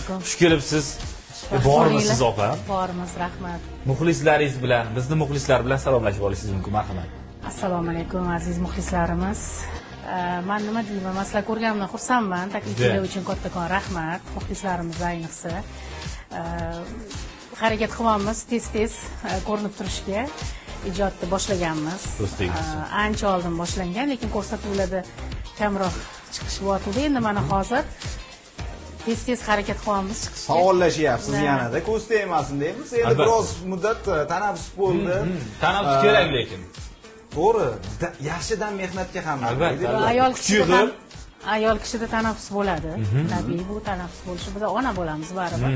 alaykum. Xush kelibsiz. Bormisiz opa? Bormiz, rahmat. Muxlislaringiz bilan, bizni muxlislar bilan salomlashib olishingiz mumkin, marhamat. Assalomu alaykum aziz muxlislarimiz. Men nima deyman, men sizlar ko'rganimdan xursandman. Taklifinglar uchun kattakon rahmat. Muxlislarimiz ayniqsa. Harakat qilyapmiz tez-tez ko'rinib turishga. Ijodni boshlaganmiz. Ancha oldin boshlangan, lekin ko'rsatuvlarda kamroq chiqish bo'lyapti. Endi mana hozir tez-tez harakat qilyapmiz chiqishga. Faollashyapsiz yanada, ko'z tegmasin deymiz. Endi biroz muddat tanaffus bo'ldi. Tanaffus kerak lekin. To'g'ri, yaxshidan mehnatga ham. Albatta. Ayol kishida tanaffus bo'ladi. Tabiiy bu tanaffus bo'lishi, biz ona bo'lamiz baribir.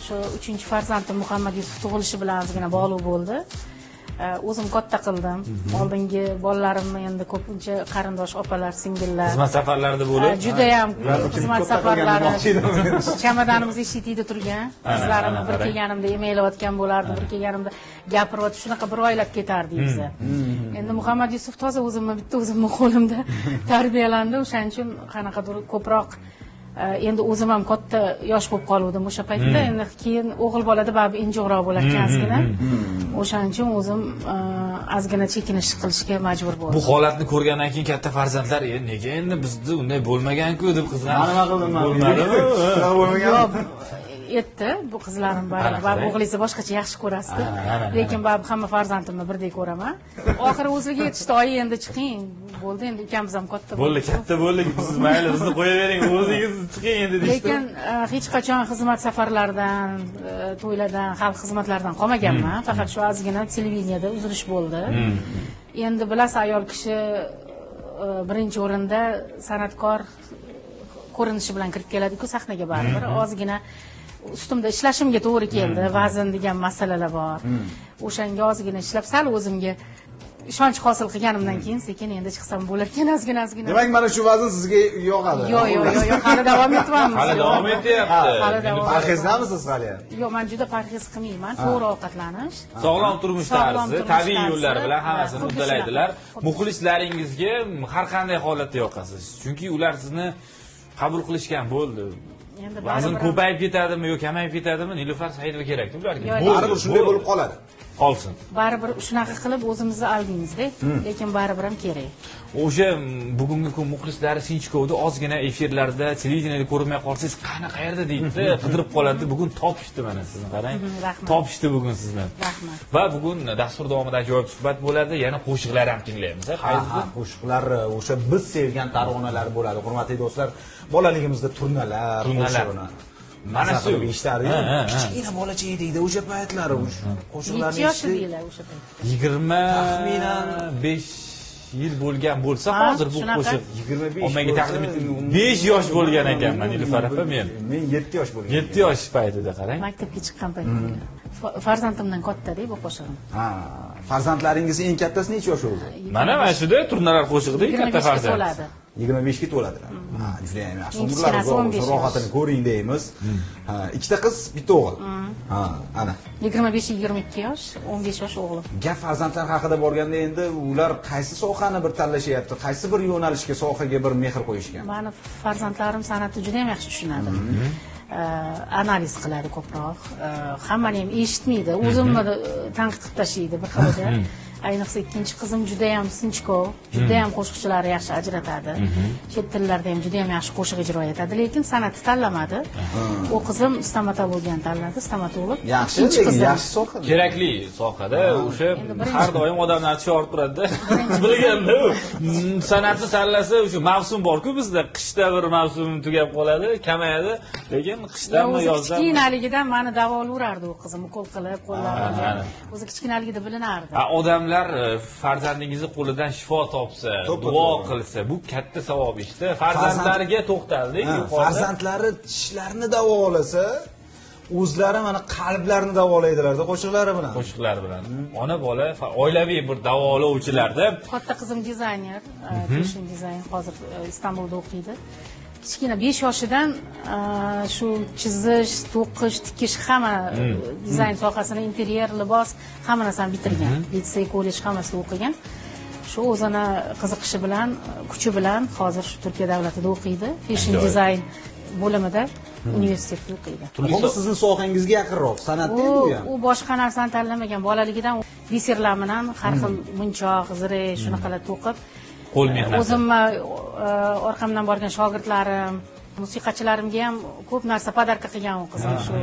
Shu 3-farzandim Muhammad Yusuf tug'ilishi bilan ozgina bog'liq bo'ldi. O'zim katta qildim. Oldingi bolalarimni endi ko'pincha qarindosh opalar, singillar. Xizmat safarlarida bo'lib. Juda ham xizmat safarlari. Chamadonimiz eshitida turgan. Qizlarimni bir kelganimda emaylayotgan bo'lardi, bir kelganimda gapirib, shunaqa bir oylab ketardi biza. Endi Muhammad Yusuf toza bitta o'zimning qo'limda tarbiyalandi. O'shaning uchun qanaqadir ko'proq endi o'zim ham katta yosh bo'lib qoldim o'sha paytda. Endi keyin o'g'il bolada baribir injiqroq bo'lar ekan ozgina. O'shaning uchun o'zim ozgina chekinish qilishga majbur bo'ldim. Bu holatni ko'rgandan keyin katta farzandlar nega endi bizda unday bo'lmagan-ku deb qizg'anib. Nima qildim men? Bo'lmagan. Etdi bu qizlarim baribir o'g'lingizni boshqacha yaxshi ko'rasiz. Lekin baribir hamma farzandimni birdek ko'raman. Oxiri o'ziga yetishdi, oyi endi chiqing. Bo'ldi, endi ukamiz ham katta bo'ldi. Bo'ldi, katta bo'ldik. Siz mayli bizni qo'yavering, o'zingiz chiqing endi deydi. Lekin hech qachon xizmat safarlaridan, to'ylardan, xalq xizmatlaridan qolmaganman. Faqat shu ozgina televideniyada uzilish bo'ldi. Endi bilasiz, ayol kishi birinchi o'rinda san'atkor ko'rinishi bilan kirib keladi-ku sahnaga baribir. Ozgina ustimda ishlashimga to'g'ri keldi. Vazn degan masalalar bor. O'shanga ozgina ishlab, sal o'zimga ishonch hosil qilganimdan keyin sekin endi chiqsam bo'lar ekan ozgina. Demak, mana shu vazn sizga yoqadi. Yo'q, hali davom etyapmiz. Hali davom etyapti. Parhezdamisiz hali? Yo'q, men juda parhez qilmayman. To'g'ri ovqatlanish, sog'lom turmush tarzi, tabiiy yo'llar bilan hammasini uddalaydilar. Muxlislaringizga har qanday holatda yoqasiz. Chunki ular sizni qabul qilishgan bo'ldi. Vazn ko'payib ketadimi yo kamayib ketadimi? Nilufar Saidova kerak-ku ularga. Baribir shunday bo'lib qoladi. Qolsin. Baribir shunaqa qilib o'zimizni aldaymizda, lekin baribir ham kerak. O'sha bugungi kun muxlislari Sinchkovda ozgina efirlarda, televideniyada ko'rmay qolsangiz, qani qayerda deydi, qidirib qoladi. Bugun topishdi mana sizni, qarang. Topishdi bugun sizni. Rahmat. Va bugun dastur davomida ajoyib suhbat bo'ladi. Yana qo'shiqlar ham tinglaymiz. Qo'shiqlar o'sha biz sevgan taronalar bo'ladi. Hurmatli do'stlar, bolaligimizda turnalar qo'shig'ini mana shu eshitdik. Kichkina bolacha edik o'sha paytlari qo'shiqlarni eshitdik. O'sha payt 25 yil bo'lgan bo'lsa, hozir bu qo'shiq 25 ommaga taqdim etilgan. 5 yosh bo'lgan ekanman Nilufar opa men. Men 7 yosh bo'lgan. 7 yosh paytida qarang. Maktabga chiqqan paytda. Farzandimdan katta-da bu qo'shig'im. Farzandlaringiz eng kattasi necha yosh bo'ldi? Mana shuda turnalar qo'shig'ida katta farzand. 25 ga to'ladilar. Juda ham yaxshi. Umrlar rohatini ko'ring deymiz. Ikkita qiz, bitta o'g'il. Ana. 25-22 yosh, 15 yosh o'g'lim. Gap farzandlar haqida borganda endi ular qaysi sohani bir tanlashyapti, qaysi bir yo'nalishga, sohaga bir mehr qo'yishgan? Meni farzandlarim san'atni juda ham yaxshi tushunadi. Analiz qiladi ko'proq. Hammani ham eshitmaydi. O'zimni tanqid qilib tashlaydi bir xilda. Ayniqsa ikkinchi qizim juda ham sinchkov, juda ham qo'shiqchilari yaxshi ajratadi. Chet tillarda ham juda ham yaxshi qo'shiq ijro etadi, lekin san'atni tanlamadi. U qizim stomatologiyani tanladi, stomatolog. Yaxshi, yaxshi soha. Kerakli sohada o'sha har doim odamlarni chorib turadi. Bilganda san'atni tanlasa o'sha mavsum bor-ku bizda, qishda bir mavsum tugab qoladi, kamayadi, lekin qishdan va yozdan kichkinaligidan meni davolayverardi u qizim, qo'l qilib, qo'llarimga. O'zi kichkinaligida bilinardi. Odamlar farzandingizni qo'lidan shifo topsa, duo qilsa, bu katta savob ishda. Farzandlariga to'xtaldik. Farzandlari tishlarini davolasa, o'zlari mana qalblarini davolaydilar-da qo'shiqlari bilan. Qo'shiqlar bilan. Ona bola oilaviy bir davolovchilarda. Katta qizim dizayner, fashion dizayn, hozir Istanbulda o'qiydi. Kichkina 5 yoshidan shu chizish, to'qish, tikish hamma dizayn sohasini, interyer, libos hamma narsani bitirgan. Litsey, kollej hammasida o'qigan. Shu o'zini qiziqishi bilan, kuchi bilan hozir shu Turkiya davlatida o'qiydi. Fashion dizayn bo'limida. universitetda o'qiydi. Muhimi sizning sohangizga yaqinroq, san'atda bu ham. U boshqa narsani tanlamagan. Bolaligidan biserlar bilan har xil munchoq, zirak, shunaqalar to'qib. Qo'l mehnati. O'zimni orqamdan borgan shogirdlarim, musiqachilarimga ham ko'p narsa podarka qilgan u qizim shu.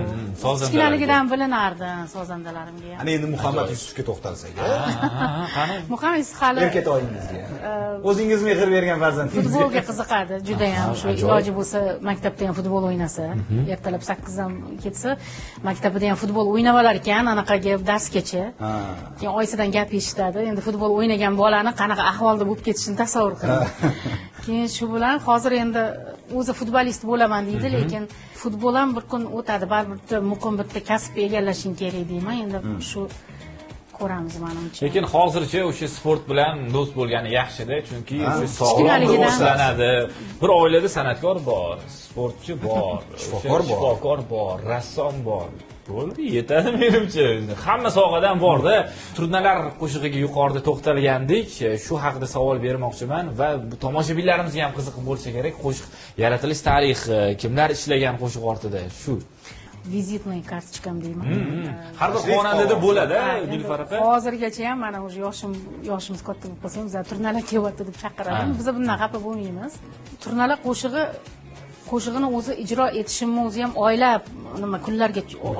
Kichkinaligidan bilinardi sozandalarimga ham. Ana endi Muhammad Yusufga to'xtalsak. Qani? Muhammad Yusuf hali Erkatoyingizga. O'zingiz mehr bergan farzandingiz. Futbolga qiziqadi, juda ham. Shu iloji bo'lsa maktabda ham futbol o'ynasa, ertalab 8 dan ketsa, maktabda ham futbol o'ynab olar ekan, anaqaga darsgacha. Keyin oyisidan gap eshitadi. Endi futbol o'ynagan bolani qanaqa ahvolda bo'lib ketishini tasavvur qiling. Keyin shu bilan hozir endi o'zi futbolist bo'laman deydi, lekin futbol ham bir kun o'tadi, baribir muqim bitta kasb egallashing kerak deyman. Endi shu ko'ramiz menimcha. Lekin hozircha o'sha sport bilan do'st bo'lgani yaxshi-da, chunki o'sha sog'lom rivojlanadi. Bir oilada san'atkor bor, sportchi bor, shifokor bor, rassom bor. Bo'ldi, yetadi menimcha. Hamma sohadan bor-da. Turnalar qo'shig'iga yuqorida to'xtalgandik. Shu haqida savol bermoqchiman va tomoshabinlarimizga ham qiziq bo'lsa kerak. Qo'shiq yaratilish tarixi, kimlar ishlagan qo'shiq ortida shu. Vizitniy kartochkam deyman. Har bir xonandada bo'ladi, Nilufar opa. Hozirgacha ham mana o'sha yoshimiz katta bo'lib qolsa ham turnalar kelyapti deb chaqiradi. Biz bundan xafa bo'lmaymiz. Turnalar qo'shig'ini o'zi ijro etishimni o'zi ham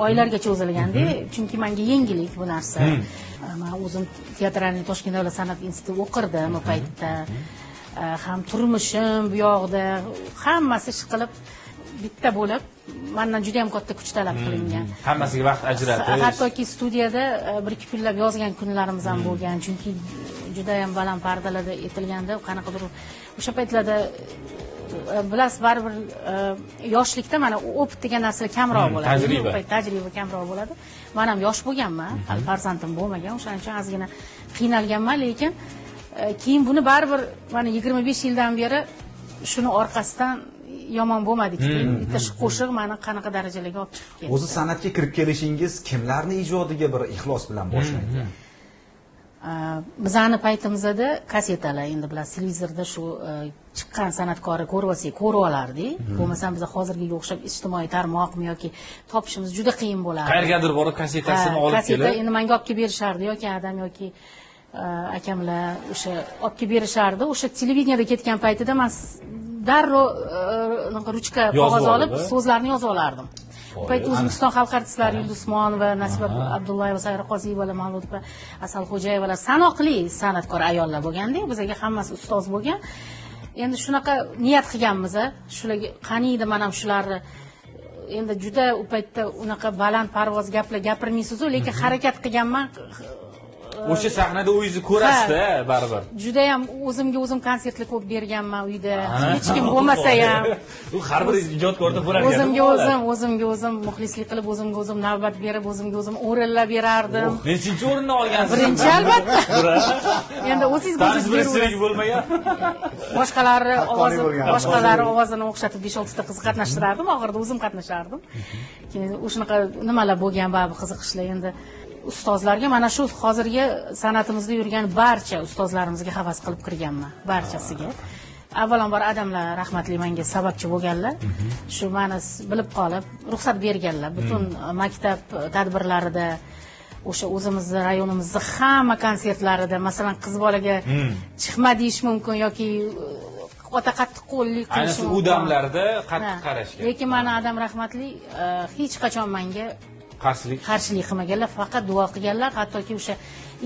oylarga cho'zilganda, chunki menga yangilik bu narsa. Men o'zim teatralniy Toshkent davlat san'at institutida o'qirdim o paytda. Ham turmushim bu yoqda hammasi ish qilib bitta bo'lib, mendan juda ham katta kuch talab qilingan. Hammasiga vaqt ajratish. Hattoki studiyada bir-ikki kunlab yozgan kunlarimiz ham bo'lgan, chunki juda ham baland pardalarda etilganda, qanaqadir o'sha paytlarda bilasiz, baribir yoshlikda mana opit degan narsalar kamroq bo'ladi. Tajriba kamroq bo'ladi. Men ham yosh bo'lganman, hali farzandim bo'lmagan, o'shaning uchun ozgina qiynalganman, lekin keyin buni baribir mana 25 yildan beri shuni orqasidan yomon bo'lmadiki, bitta shu qo'shiq meni qanaqa darajalarga olib chiqib ketdi. O'zi san'atga kirib kelishingiz kimlarning ijodiga bir ixlos bilan boshlangan? Bizani paytimizda kasetalar, endi bilasiz, televizorda shu chiqqan san'atkorni ko'rib olsak, ko'rib olardik. Bo'lmasam biz hozirgiga o'xshab ijtimoiy tarmoqmi yoki topishimiz juda qiyin bo'lardi. Qayergadir borib kasetasini olib kelib, kaseta endi menga olib kelib berishardi yoki adam yoki akamlar o'sha olib kelib berishardi. O'sha televideniyada ketgan paytida men darrov ruchka qog'oz olib so'zlarni yozib olardim. Bu payt O'zbekiston xalq artistlari Yulduz Usmonova, Nasiba Abdullayeva, Sayra Qoziyeva, Mavluda Asalxo'jayevalar sanoqli san'atkor ayollar bo'lganda, bizga hammasi ustoz bo'lgan. Endi shunaqa niyat qilganmiz, shularga qaniydi men ham shularni endi juda u paytda unaqa baland parvoz gaplar gapirmaysiz-ku, lekin harakat qilganman. O'sha sahnada o'zingizni ko'rasiz-da, baribir. Juda ham o'zimga o'zim konsertlar ko'p berganman uyda. Hech kim bo'lmasa ham. U har bir ijodkorda bo'ladi. O'zimga o'zim muxlislik qilib, o'zimga o'zim navbat berib, o'zimga o'zim o'rinlar berardim. Nechinchi o'rinni olgansiz? Birinchi albatta. Endi o'zingiz birinchilik bo'lmagan. Boshqalari ovozini o'xshatib 5-6 ta qiz qatnashtirardim, oxirida o'zim qatnashardim. Keyin o'shanaqa nimalar bo'lgan, baribir qiziqishlar. Endi ustozlarga mana shu hozirgi san'atimizda yurgan barcha ustozlarimizga havas qilib kirganman, barchasiga. Avvalambor adamlar rahmatli menga sababchi bo'lganlar. Shu meni bilib qolib, ruxsat berganlar. Butun maktab tadbirlarida, o'sha o'zimizning rayonimizning hamma konsertlarida, masalan, qiz bolaga chiqma deyish mumkin yoki o'ta qattiq qo'llik qilish mumkin. Ayniqsa u damlarda qattiq qarashgan. Lekin meni adam rahmatli hech qachon menga qarshilik qilmaganlar, faqat duo qilganlar. Hattoki o'sha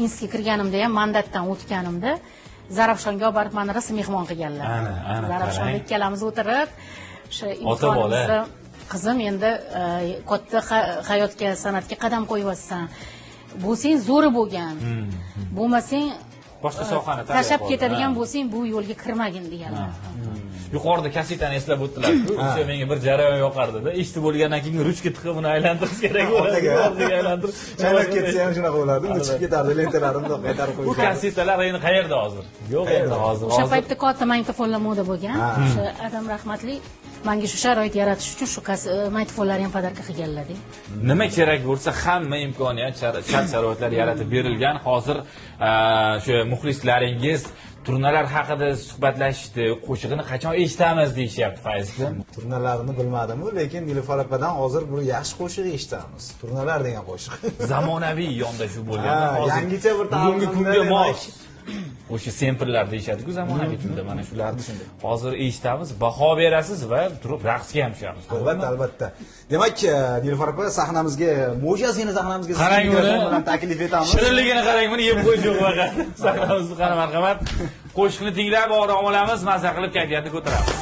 institutga kirganimda ham mandatdan o'tganimda Zarafshonga olib borib meni rasmiy mehmon qilganlar. Zarafshonda ikkalamiz o'tirib, o'sha imkonimizni qizim endi katta hayotga, san'atga qadam qo'yyapsan. Bo'lsang zo'ri bo'lgan. Bo'lmasang boshqa sohani tashlab ketadigan bo'lsang, bu yo'lga kirmagin deganlar. Yuqorida kasetani eslab o'tdilar. O'sha menga bir jarayon yoqardi-da. Eshitib bo'lgandan keyin ruchka tiqib uni aylantirish kerak bo'ladi. Orqaga aylantirib, chaynab ketsa ham shunaqa bo'lardi. Uni chiqib ketardi, lentalarimni qaytarib qo'yib. Bu kasetalar endi qayerda hozir? Yo'q endi hozir. O'sha paytda katta magnitofonlar moda bo'lgan. O'sha adam rahmatli menga shu sharoit yaratish uchun shu magnitofonlarni ham podarka qilganlar-da. Nima kerak bo'lsa, hamma imkoniyat, shart-sharoitlar yaratib berilgan. Hozir shu muxlislaringiz turnalar haqida suhbatlashishdi, qo'shig'ini qachon eshitamiz deyishyapti Fayzda. Turnalarni bilmadim-ku, lekin Nilufar opadan hozir bir yaxshi qo'shiq eshitamiz. Turnalar degan qo'shiq. Zamonaviy yondashuv bo'lganda hozir yangicha bir bugungi kunga mos. O'sha sempllar deyshadi-ku zamonaviy tunda, mana shularni hozir eshitamiz, baho berasiz va turib raqsga ham tushamiz. Albatta. Demak, Nilufar opa sahnamizga, mo'jazini sahnamizga qarang bilan taklif etamiz. Shirinligini qarang, buni yeb qo'yish yo'q faqat. Sahnamizni qara marhamat. Qo'shiqni tinglab, orom olamiz, mazza qilib kayfiyatni ko'taramiz.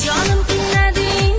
Canım dinledin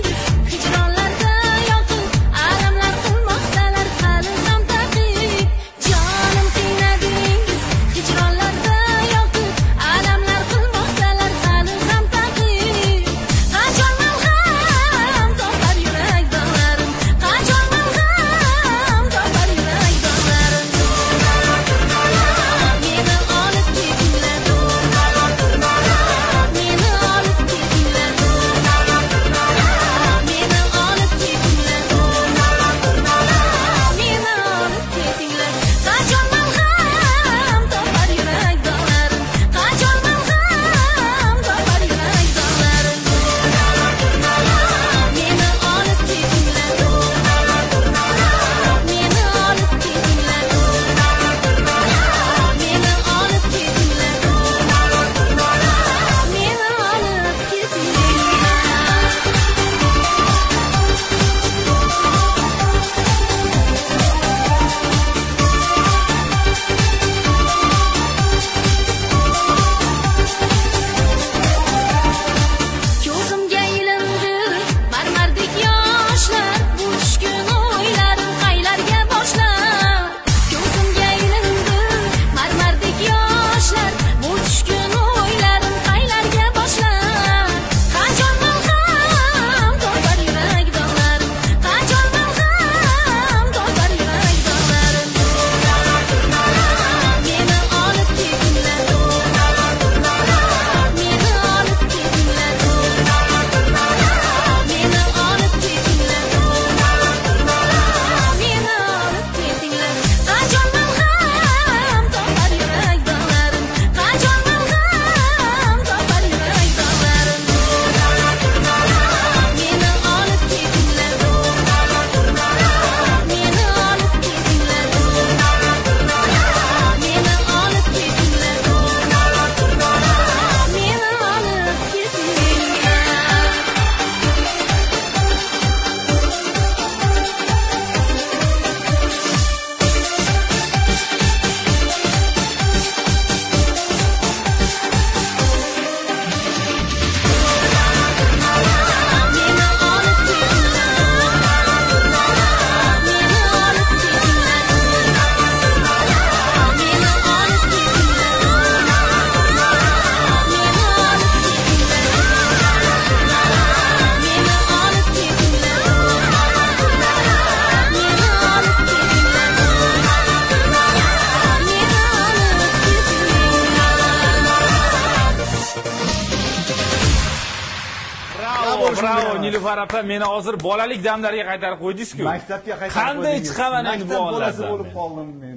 Bravo Nilufar opa, meni hozir bolalik damlariga qaytarib qo'ydingiz-ku. Maktabga qaytarib qanday chiqaman endi bu bolasi onlardan? bo'lib qoldim men.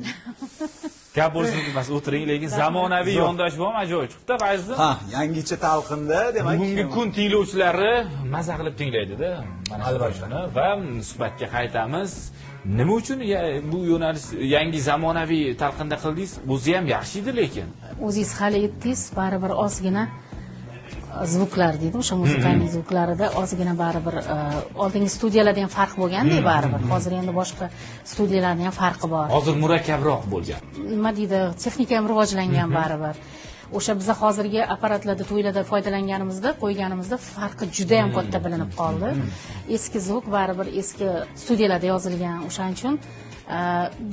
Gap bo'lsin emas, o'tiring, lekin zamonaviy yondashuv ham ajoyib chiqdi, Fayzda. Ha, yangicha talqinda, demak. Bugungi kun tinglovchilari maza qilib tinglaydi-da. Mana albatta. Va suhbatga qaytamiz. Nima uchun bu yo'nalish yangi zamonaviy talqinda qildingiz? O'zi ham yaxshi edi, lekin. O'zingiz hali aytdingiz, baribir ozgina zvuklar deydi, o'sha musiqaning zvuklarida ozgina baribir oldingi studiyalarda ham farq bo'lganda baribir. Hozir endi boshqa studiyalarning ham farqi bor. Hozir murakkabroq bo'lgan. Nima deydi, texnika ham rivojlangan baribir. o'sha biza hozirgi apparatlarda to'ylarda foydalanganimizda qo'yganimizda farqi juda ham katta bilinib qoldi. Eski zvuk baribir eski studiyalarda yozilgan, o'shaning uchun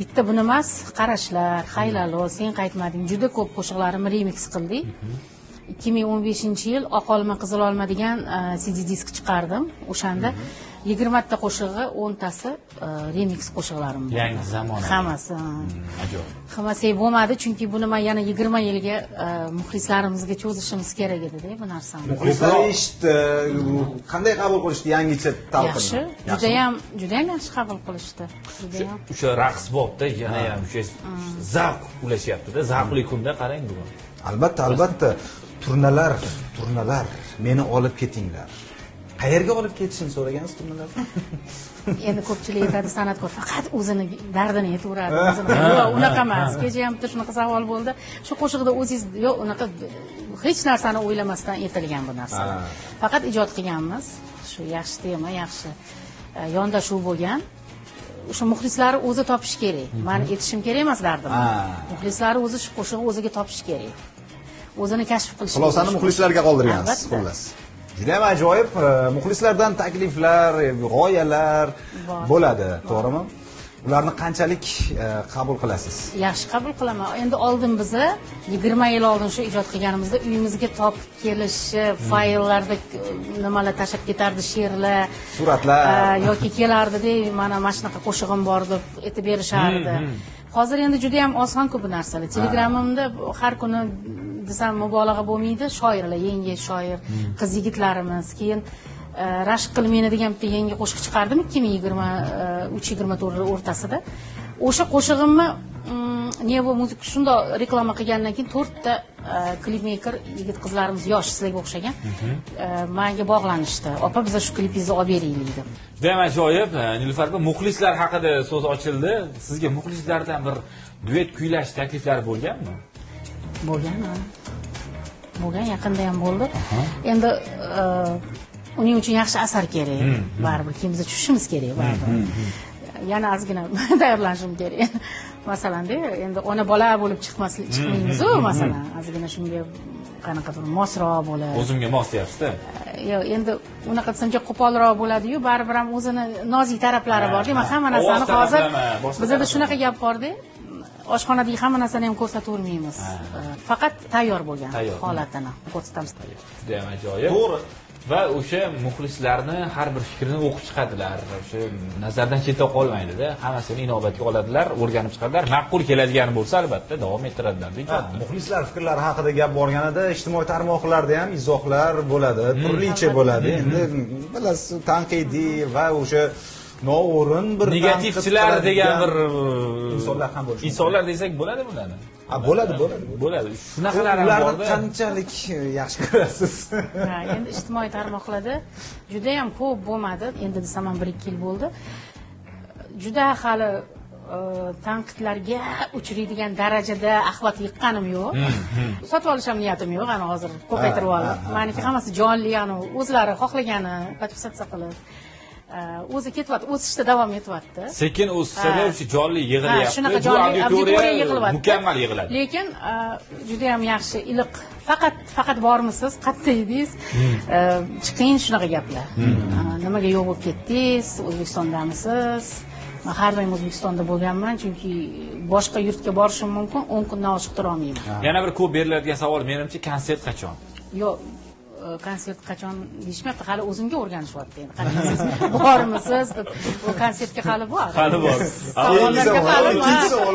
bitta buni emas, qarashlar, haylalo, sen qaytmading, juda ko'p qo'shiqlarimni remix qildik. 2015-yil Oq olma, qizil olma degan CD disk chiqardim. O'shanda 20 ta qo'shig'i, 10 tasi remix qo'shiqlarim bor. Yangi zamon. Hammasi. Ajoyib. Hammasi bo'lmadi, chunki buni men yana 20 yilga muxlislarimizga cho'zishimiz kerak edi-da bu narsani. Muxlislar eshitdi, qanday qabul qilishdi yangicha talqinni? Yaxshi, juda ham yaxshi qabul qilishdi. Juda ham. O'sha raqs bobda yana ham o'sha zavq ulashyapti-da, zavqli kunda qarang bugun. Albatta, turnalar, meni olib ketinglar. Qayerga olib ketishini so'ragansiz turnalardan? Endi ko'pchilik aytadi, san'atkor faqat o'zini dardini aytaveradi. Yo'q, unaqa emas. Kecha ham bitta shunaqa savol bo'ldi. Shu qo'shiqda o'zingiz yo'q, unaqa hech narsani o'ylamasdan aytilgan bu narsa. Faqat ijod qilganmiz. Shu yaxshi tema, yaxshi yondashuv bo'lgan. O'sha muxlislari o'zi topish kerak. Men aytishim kerak emas dardim. Muxlislari o'zi shu qo'shig'i o'ziga topish kerak. O'zini kashf qilish kerak. Xulosani muxlislarga qoldirgansiz, xullas. Juda ham ajoyib, muxlislardan takliflar, g'oyalar bo'ladi, to'g'rimi? Ularni qanchalik qabul qilasiz? Yaxshi qabul qilaman. Endi oldin biza 20 yil oldin shu ijod qilganimizda uyimizga topib kelishi, fayllarda nimalar tashab ketardi, she'rlar, suratlar yoki kelardi-da, mana shunaqa qo'shig'im bor deb aytib berishardi. Hozir endi juda ham oson-ku bu narsalar. Telegramimda har kuni desam mubolag'a bo'lmaydi, shoirlar, yangi shoir qiz yigitlarimiz, keyin Rashq qil meni degan bitta yangi qo'shiq chiqardim 2023-24 o'rtasida. O'sha qo'shig'imni Nevo muzik shundoq reklama qilgandan keyin 4 ta klipmaker yigit-qizlarimiz yosh sizlarga o'xshagan menga bog'lanishdi. Opa, biz shu klipingizni olib beraylik deb. Juda ham ajoyib. Nilufar aka, muxlislar haqida so'z ochildi. Sizga muxlislardan bir duet kuylash takliflari bo'lganmi? Bo'lgan, yaqinda ham bo'ldi. Endi uning uchun yaxshi asar kerak. Baribir kimizga tushishimiz kerak, baribir. Yana ozgina tayyorlanishim kerak. Masalan-da, endi ona bola bo'lib chiqmaymiz-ku, masalan, ozgina shunga qanaqadir mosroq bo'ladi. O'zimga mos deyapsiz-da. Yo'q, endi unaqa desamcha qo'polroq bo'ladi-yu, baribir ham o'zini nozik taraflari bor-da. Men hamma narsani hozir bizda shunaqa gap bor-da. Oshxonadagi hamma narsani ham ko'rsatavermaymiz. Faqat tayyor bo'lgan holatini ko'rsatamiz. Juda ham ajoyib. To'g'ri. Va o'sha muxlislarni har bir fikrini o'qib chiqadilar. O'sha nazardan chetda qolmaydi-da. Hammasini inobatga oladilar, o'rganib chiqadilar. Ma'qul keladigan bo'lsa albatta davom ettiradilar. Muxlislar fikrlari haqida gap borganida ijtimoiy tarmoqlarda ham izohlar bo'ladi, turlicha bo'ladi. Endi bilasiz, tanqidiy va o'sha noo'rin bir negativchilar degan bir insonlar ham bo'lishi. Insonlar desak bo'ladi bularni. Bo'ladi. Shunaqalar ham ularni qanchalik yaxshi ko'rasiz? Endi ijtimoiy tarmoqlarda juda ham ko'p bo'lmadi. Endi desam ham 1-2 yil bo'ldi. Juda hali tanqidlarga uchraydigan darajada axlat yiqqanim yo'q. Sotib olish ham niyatim yo'q, ana hozir ko'paytirib oldim. Meniki hammasi jonli, ya'ni o'zlari xohlagani podpisatsiya qilib o'zi ketyapti, o'sishda davom etyapti. Sekin o'sishda o'sha jonli yig'ilyapti. Shunaqa jonli auditoriya yig'ilyapti. Mukammal yig'iladi. Lekin juda ham yaxshi, iliq. Faqat bormisiz, qayerda edingiz? Chiqing shunaqa gaplar. Nimaga yo'q bo'lib ketdingiz? O'zbekistondamisiz? Men har doim O'zbekistonda bo'lganman, chunki boshqa yurtga borishim mumkin, 10 kundan oshiq tura olmayman. Yana bir ko'p beriladigan savol menimcha, konsert qachon? Yo'q, konsert qachon deyishmayapti, hali o'zimga o'rganishyapti endi. Qaraysiz, bormisiz? Bu konsertga hali bor. Savollarga hali bor.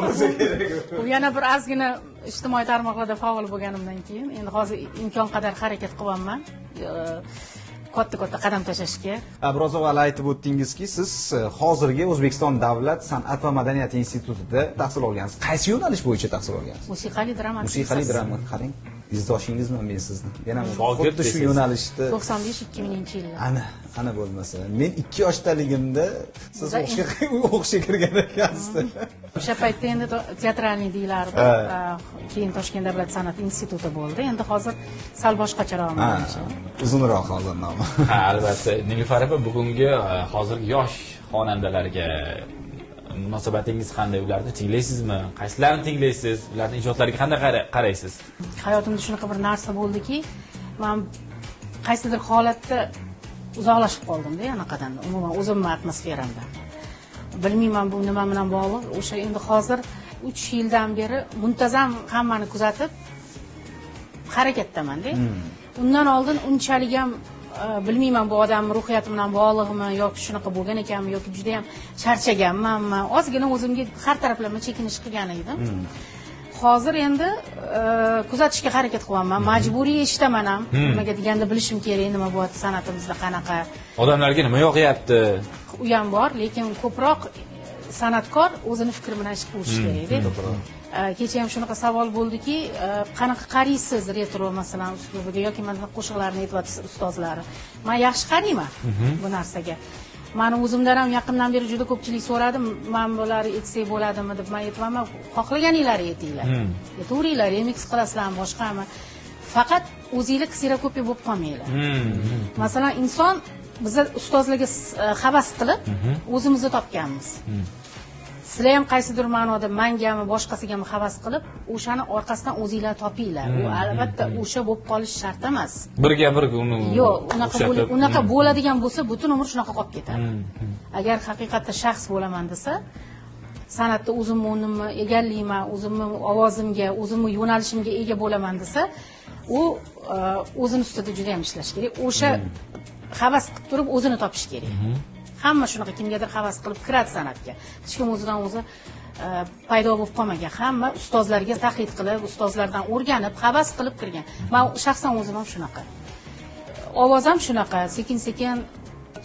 U yana bir ozgina ijtimoiy tarmoqlarda faol bo'lganimdan keyin endi hozir imkon qadar harakat qilyapman. Katta qadam tashlashga. Biroz avval aytib o'tdingizki, siz hozirgi O'zbekiston Davlat san'at va madaniyat institutida tahsil olgansiz. Qaysi yo'nalish bo'yicha tahsil olgansiz? Musiqali drama. Musiqali drama, qarang. Izdoshingizman men sizni. Yana shogird shu yo'nalishda 95-2000-yillar. Ana bo'lmasa. Men 2 yoshdaligimda siz o'qishga kirgan ekansiz. O'sha paytda endi teatralniy deyilardi. Keyin Toshkent davlat san'at instituti bo'ldi. Endi hozir sal boshqacharoq menimcha. Uzunroq hozir nomi. Ha, albatta. Nilufar opa bugungi hozirgi yosh xonandalarga munosabatingiz qanday? Ularni tinglaysizmi? Qaysilarini tinglaysiz? Ularning ijodlariga qanday qaraysiz? Hayotimda shunaqa bir narsa bo'ldiki, men qaysidir holatda uzoqlashib qoldim-da, anaqadan, umuman o'zimning atmosferamdan. Bilmayman bu nima bilan bog'liq. O'sha endi hozir 3 yildan beri muntazam hammani kuzatib harakatdaman-da. Undan oldin unchalik ham bilmayman bu odam ruhiyati bilan bog'liqmi yoki shunaqa bo'lgan ekanmi yoki juda ham charchaganmanmi. Ozgina o'zimga har taraflama chekinish qilgan edim. Hozir endi kuzatishga harakat qilyapman. Majburiy eshitaman ham. Nimaga deganda bilishim kerak, nima bo'lyapti san'atimizda qanaqa. Odamlarga nima yoqyapti? U ham bor, lekin ko'proq san'atkor o'zini fikri bilan ish qilish kerak-da. Kecha ham shunaqa savol bo'ldiki, qanaqa qaraysiz retro masalan uslubiga yoki mana qo'shiqlarni aytyapsiz ustozlari. Men yaxshi qarayman bu narsaga. Meni o'zimdan ham yaqindan beri juda ko'pchilik so'radi, men bularni aytsak bo'ladimi deb. Men aytmayman, xohlaganingizni aytinglar. Aytaveringlar, remix qilasizlarmi, boshqami. Faqat o'zingizlar kserakopiya bo'lib qolmanglar. Masalan, inson biz ustozlarga havas qilib o'zimizni topganmiz. Sizlar ham qaysidir ma'noda mangami, boshqasigami havas qilib, o'shani orqasidan o'zingizlar topinglar. U albatta o'sha bo'lib qolish shart emas. Birga uni yo'q, unaqa bo'ladigan bo'lsa, butun umr shunaqa qolib ketadi. Agar haqiqatda shaxs bo'laman desa, san'atda o'zimni o'rnimni egallayman, o'zimni ovozimga, o'zimni yo'nalishimga ega bo'laman desa, u o'zini ustida juda ham ishlash kerak. O'sha havas qilib turib o'zini topish kerak. Hamma shunaqa kimgadir havas qilib kiradi san'atga. Hech kim o'zidan o'zi paydo bo'lib qolmagan. Hamma ustozlarga taqlid qilib, ustozlardan o'rganib, havas qilib kirgan. Men shaxsan o'zim ham shunaqa. Ovoz ham shunaqa, sekin-sekin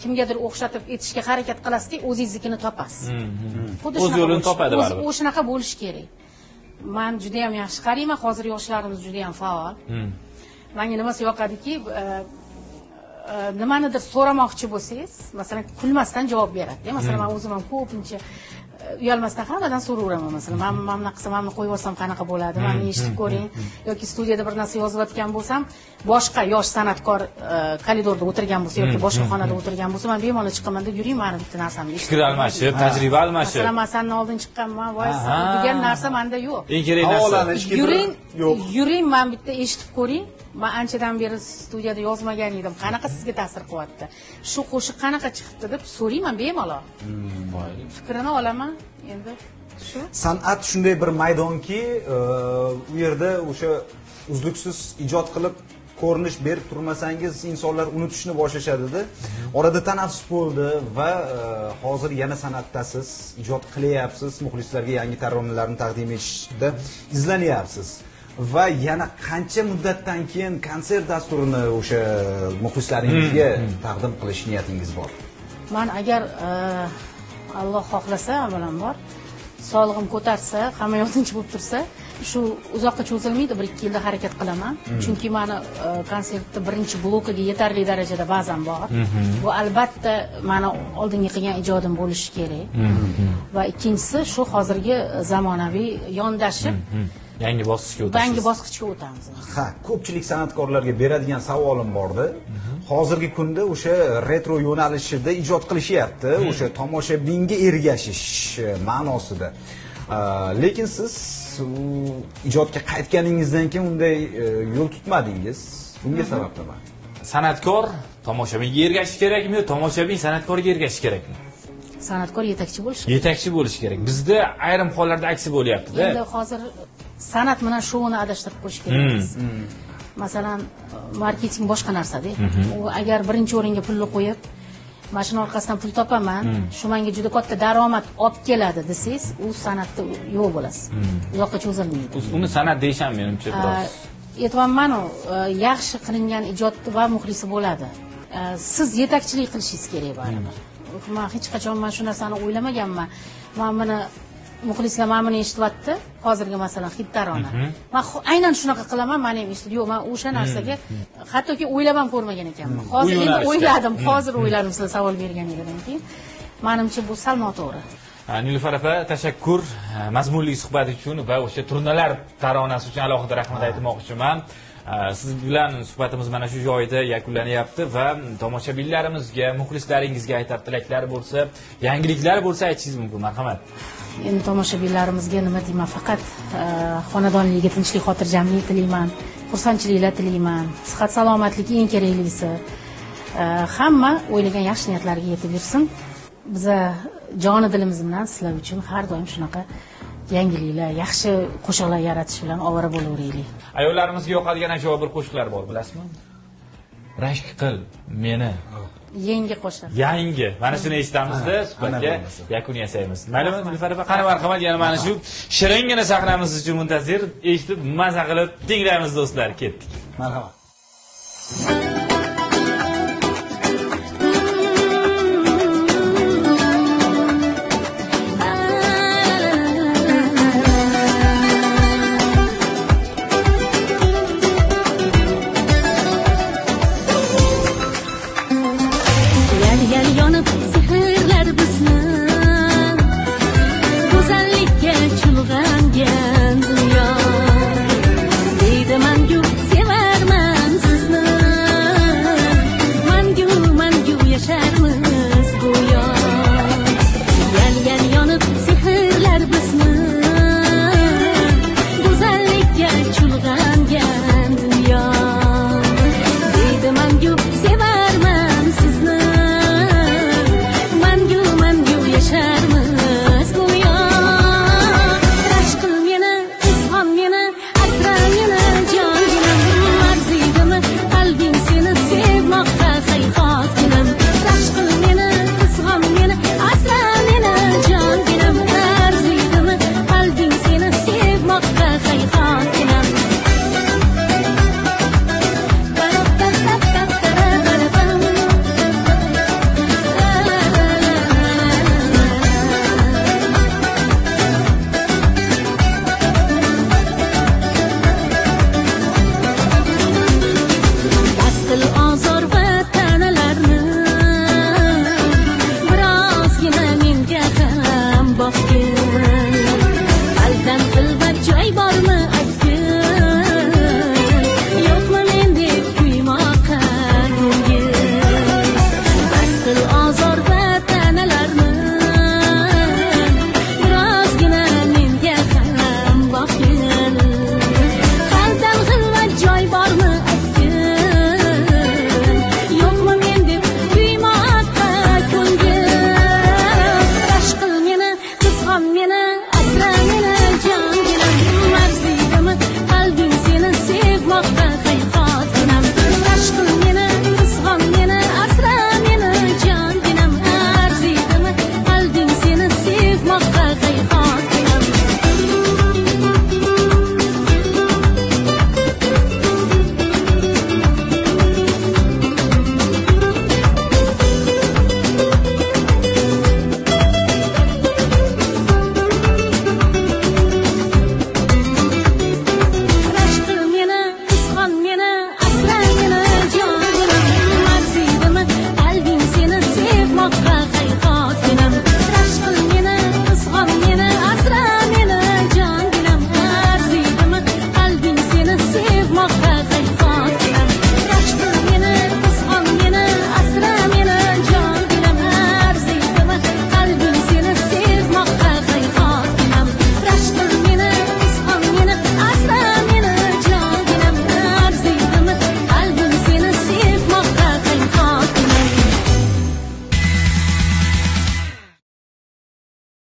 kimgadir o'xshatib etishga harakat qilasizki, o'zingiznikini topasiz. Xuddi o'z yo'lini topadi baribir. O'shanaqa bo'lish kerak. Men juda ham yaxshi qarayman, hozir yoshlarimiz juda ham faol. Menga nimasi yoqadiki, nimanidir so'ramoqchi bo'lsangiz, masalan, kulmasdan javob beradi. Masalan, men o'zim ham ko'pincha uyalmasdan hammadan so'raveraman. Masalan, men mana qilsam, men qo'yib olsam qanaqa bo'ladi? Meni eshitib ko'ring. Yoki studiyada bir narsa yozayotgan bo'lsam, boshqa yosh san'atkor koridorda o'tirgan bo'lsa yoki boshqa xonada o'tirgan bo'lsa, men bemalol chiqaman-da, yuring, meni bitta narsamni eshitib. Fikr almashib, tajriba almashib. Masalan, men sendan oldin chiqqanman, voy, degan narsa menda yo'q. Eng kerak narsa. Yuring, men bitta eshitib ko'ring. Men anchadan beri studiyada yozmagan edim. Qanaqa sizga ta'sir qilyapti? Shu qo'shiq qanaqa chiqibdi deb so'rayman bemalol. Fikrini olaman. Endi shu. San'at shunday bir maydonki, u yerda o'sha uzluksiz ijod qilib ko'rinish berib turmasangiz, insonlar unutishni boshlashadi-da. Orada tanaffus bo'ldi va hozir yana san'atdasiz, ijod qilyapsiz, muxlislarga yangi taronalarni taqdim etishda izlanyapsiz. Va yana qancha muddatdan keyin konsert dasturini o'sha muxlislaringizga taqdim qilish niyatingiz bor? Men agar Alloh xohlasa, avvalambor sog'lig'im ko'tarsa, hamma yo'tinchi bo'lib tursa, shu uzoqqa cho'zilmaydi, 1-2 yilda harakat qilaman. Chunki meni konsertning birinchi blokiga yetarli darajada bazam bor. Bu albatta meni oldingi qilgan ijodim bo'lishi kerak. Va ikkinchisi shu hozirgi zamonaviy yondashib yangi bosqichga o'tamiz. Yangi bosqichga o'tamiz. Ha, ko'pchilik san'atkorlarga beradigan savolim bor-da. Hozirgi kunda o'sha retro yo'nalishida ijod qilishyapti, o'sha tomoshabinga ergashish ma'nosida. Lekin siz ijodga qaytganingizdan keyin unday yo'l tutmadingiz. Bunga sabab nima? San'atkor tomoshabinga ergashish kerakmi, tomoshabin san'atkorga ergashish kerakmi? San'atkor yetakchi bo'lishi kerak. Yetakchi bo'lishi kerak. Bizda ayrim hollarda aksi bo'lyapti-da. Endi hozir san'at bilan shovni adashtirib qo'yish kerakmiz. Masalan, marketing boshqa narsa-da. U agar birinchi o'ringa pulni qo'yib, mashina orqasidan pul topaman, shu menga juda katta daromad olib keladi desangiz, u san'atda yo'q bo'lasiz. Uzoqqa cho'zilmaydi. Uni san'at deysham menimcha biroz. Aytayapman, yaxshi qilingan ijod va muxlisi bo'ladi. Siz yetakchilik qilishingiz kerak baribir. Men hech qachon shu narsani o'ylamaganman. Men buni muxlislar mana buni eshityapti, hozirgi masalan hit tarona. Men aynan shunaqa qilaman, meni ham eshitib, yo'q, men o'sha narsaga hattoki o'ylab ham ko'rmagan ekanman. Hozir endi o'yladim, sizlar savol berganingizdan keyin. Menimcha bu sal noto'g'ri. Nilufar opa, tashakkur mazmunli suhbat uchun va o'sha turnalar taronasi uchun alohida rahmat aytmoqchiman. Siz bilan suhbatimiz mana shu joyda yakunlanyapti va tomoshabinlarimizga, muxlislaringizga aytar tilaklar bo'lsa, yangiliklar bo'lsa aytishingiz mumkin. Marhamat. Endi tomoshabinlarimizga nima deyman, faqat xonadonligiga tinchlik, xotirjamlik tilayman, xursandchiliklar tilayman, sihat salomatlik eng keraklisi. Hamma o'ylagan yaxshi niyatlariga yetib yursin. Biza joni dilimiz bilan sizlar uchun har doim shunaqa yangiliklar, yaxshi qo'shiqlar yaratish bilan ovora bo'laveraylik. Ayollarimizga yoqadigan ajoyib bir qo'shiqlar bor, bilasizmi? Rashk qil meni. Yangi qo'shiq. Yangi. Mana shuni eshitamizda, suhbatga yakun yasaymiz. Maylimi, Nilufar opa, qani marhamat, yana mana shu shiringina sahnamiz uchun muntazir eshitib, maza qilib tinglaymiz do'stlar, ketdik. Marhamat.